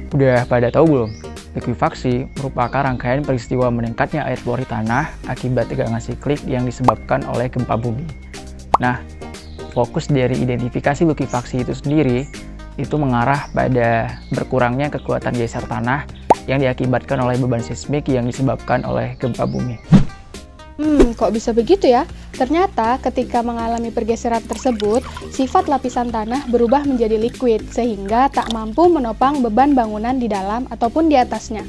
Udah pada tahu belum? Likuifaksi merupakan rangkaian peristiwa meningkatnya air pori tanah akibat tegangan siklik yang disebabkan oleh gempa bumi. Nah, fokus dari identifikasi likuifaksi itu sendiri itu mengarah pada berkurangnya kekuatan geser tanah yang diakibatkan oleh beban seismik yang disebabkan oleh gempa bumi. Kok bisa begitu ya? Ternyata ketika mengalami pergeseran tersebut, sifat lapisan tanah berubah menjadi liquid sehingga tak mampu menopang beban bangunan di dalam ataupun di atasnya.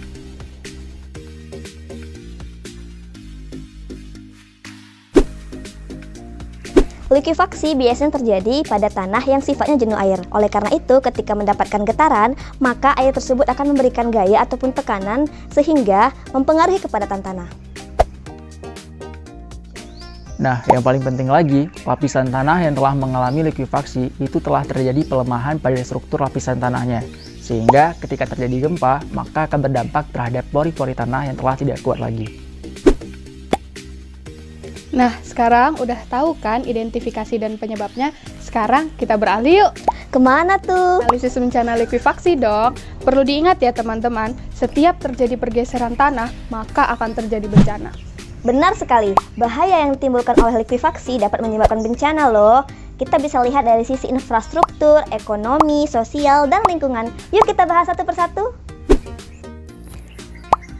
Likuifaksi biasanya terjadi pada tanah yang sifatnya jenuh air. Oleh karena itu, ketika mendapatkan getaran, maka air tersebut akan memberikan gaya ataupun tekanan sehingga mempengaruhi kepadatan tanah. Nah, yang paling penting lagi, lapisan tanah yang telah mengalami likuifaksi itu telah terjadi pelemahan pada struktur lapisan tanahnya. Sehingga ketika terjadi gempa, maka akan berdampak terhadap pori-pori tanah yang telah tidak kuat lagi. Nah, sekarang udah tahu kan identifikasi dan penyebabnya? Sekarang kita beralih yuk. Kemana tuh? Analisis bencana likuifaksi dong. Perlu diingat ya teman-teman, setiap terjadi pergeseran tanah, maka akan terjadi bencana. Benar sekali, bahaya yang ditimbulkan oleh likuifaksi dapat menyebabkan bencana loh. Kita bisa lihat dari sisi infrastruktur, ekonomi, sosial, dan lingkungan. Yuk kita bahas satu persatu.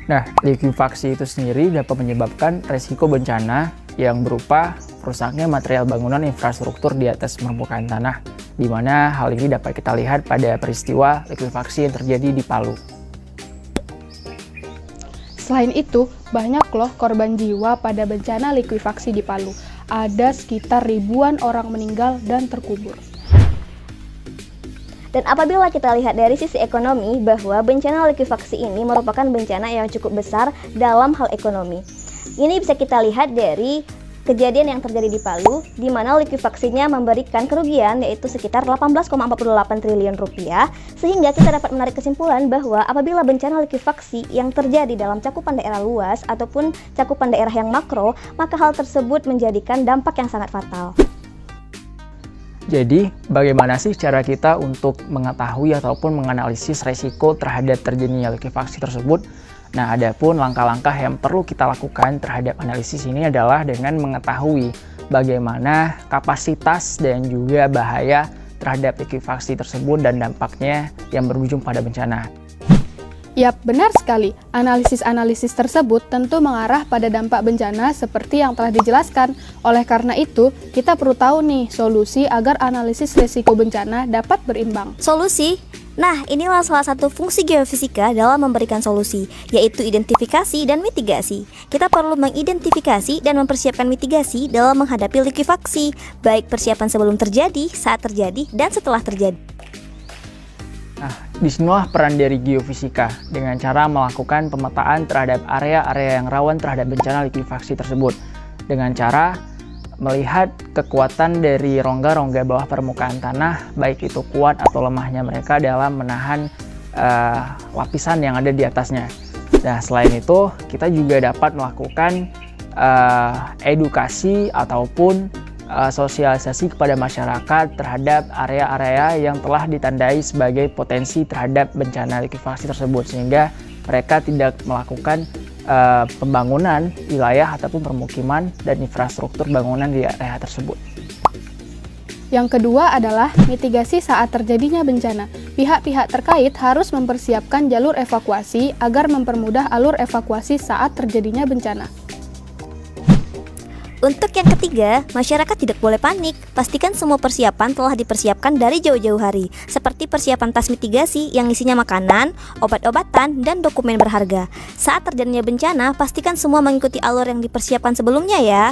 Nah, likuifaksi itu sendiri dapat menyebabkan resiko bencana yang berupa rusaknya material bangunan infrastruktur di atas permukaan tanah, di mana hal ini dapat kita lihat pada peristiwa likuifaksi yang terjadi di Palu. Selain itu, banyak loh korban jiwa pada bencana likuifaksi di Palu. Ada sekitar ribuan orang meninggal dan terkubur. Dan apabila kita lihat dari sisi ekonomi, bahwa bencana likuifaksi ini merupakan bencana yang cukup besar dalam hal ekonomi. Ini bisa kita lihat dari kejadian yang terjadi di Palu, di mana likuifaksinya memberikan kerugian yaitu sekitar 18,48 triliun rupiah, sehingga kita dapat menarik kesimpulan bahwa apabila bencana likuifaksi yang terjadi dalam cakupan daerah luas ataupun cakupan daerah yang makro, maka hal tersebut menjadikan dampak yang sangat fatal. Jadi, bagaimana sih cara kita untuk mengetahui ataupun menganalisis resiko terhadap terjadinya likuifaksi tersebut? Nah, adapun langkah-langkah yang perlu kita lakukan terhadap analisis ini adalah dengan mengetahui bagaimana kapasitas dan juga bahaya terhadap likuifaksi tersebut dan dampaknya yang berujung pada bencana. Yap, benar sekali. Analisis-analisis tersebut tentu mengarah pada dampak bencana seperti yang telah dijelaskan. Oleh karena itu, kita perlu tahu nih solusi agar analisis risiko bencana dapat berimbang. Solusi? Nah, inilah salah satu fungsi geofisika dalam memberikan solusi, yaitu identifikasi dan mitigasi. Kita perlu mengidentifikasi dan mempersiapkan mitigasi dalam menghadapi likuifaksi, baik persiapan sebelum terjadi, saat terjadi, dan setelah terjadi. Nah, disinilah peran dari geofisika dengan cara melakukan pemetaan terhadap area-area yang rawan terhadap bencana likuifaksi tersebut dengan cara melihat kekuatan dari rongga-rongga bawah permukaan tanah, baik itu kuat atau lemahnya mereka dalam menahan lapisan yang ada di atasnya. Nah, selain itu kita juga dapat melakukan edukasi ataupun sosialisasi kepada masyarakat terhadap area-area yang telah ditandai sebagai potensi terhadap bencana likuifaksi tersebut, sehingga mereka tidak melakukan pembangunan wilayah ataupun permukiman dan infrastruktur bangunan di area tersebut. Yang kedua adalah mitigasi saat terjadinya bencana. Pihak-pihak terkait harus mempersiapkan jalur evakuasi agar mempermudah alur evakuasi saat terjadinya bencana. Untuk yang ketiga, masyarakat tidak boleh panik. Pastikan semua persiapan telah dipersiapkan dari jauh-jauh hari, seperti persiapan tas mitigasi yang isinya makanan, obat-obatan, dan dokumen berharga. Saat terjadinya bencana, pastikan semua mengikuti alur yang dipersiapkan sebelumnya ya.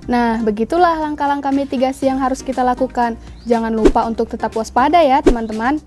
Nah, begitulah langkah-langkah mitigasi yang harus kita lakukan. Jangan lupa untuk tetap waspada ya teman-teman.